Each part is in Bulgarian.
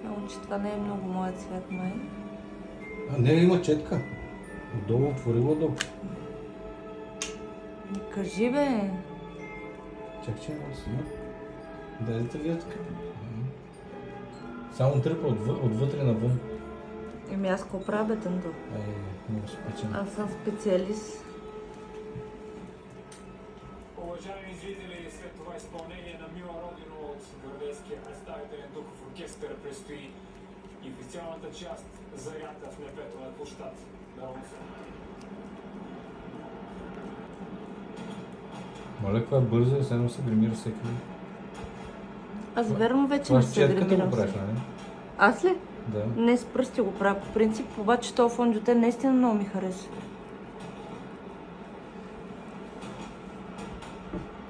Само, че това не е много моят цвят, май. А не, има четка. Отдолу отворила долу. Кажи, бе. Чак, че няма си, дайте вятка. Само тръпа отвътре навън. Еми аз какво правя, бе, тънто? Много спечен. Аз съм специалист. Уважаеми зрители, след това изпълнение на Мила Родино от Гвардейския представителен духов оркестър предстои и официалната част зарядка в небето на площад Народно събрание. Моля, каква е бърза и следно се гримира всеки. Аз верно вече Това не с се четката гримирам. го правиш, нали? Аз ли? Да. Не с пръсти го правя по принцип, обаче този фондютен наистина много ми хареса.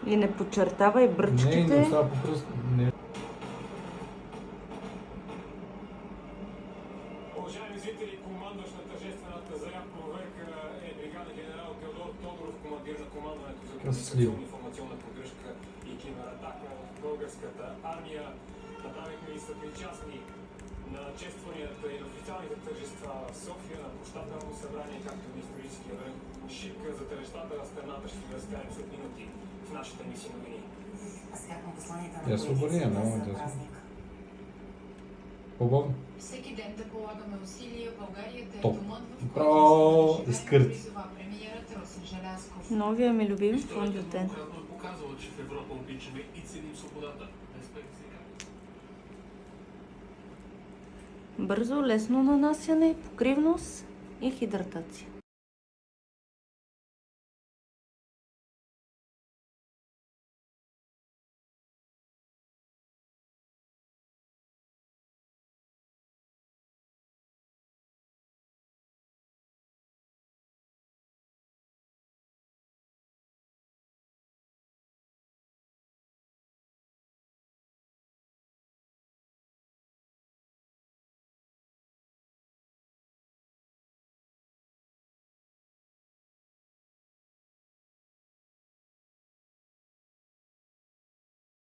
И не подчертава и бръчките. Не остава по пръст. Не. Уважаеми зрители, командващ на тържествената зарядна проверка е бригада генерал Теодор Тодоров, командир на командването за комуникационна информационна поддръжка и кибератака в българската армия. Направихме и съпричастни на честванията и на официалните тържества в София на площад Народно събрание, както и историческия връх шик за тържествата на страната ще ви разкажем след минути в нашата емисия новини. А сега към посланията Я на свободния, много за интересно. празник. По-бавно. Всеки ден да полагаме усилия България да е Топ. домът, в Право, който да изкърти. призова премиерът Росен Желязков. Новия ми любим фондютен. Многократно е показала, че в Европа обичаме и ценим свободата. Респект сега. Бързо, лесно нанасяне, покривност и хидратация.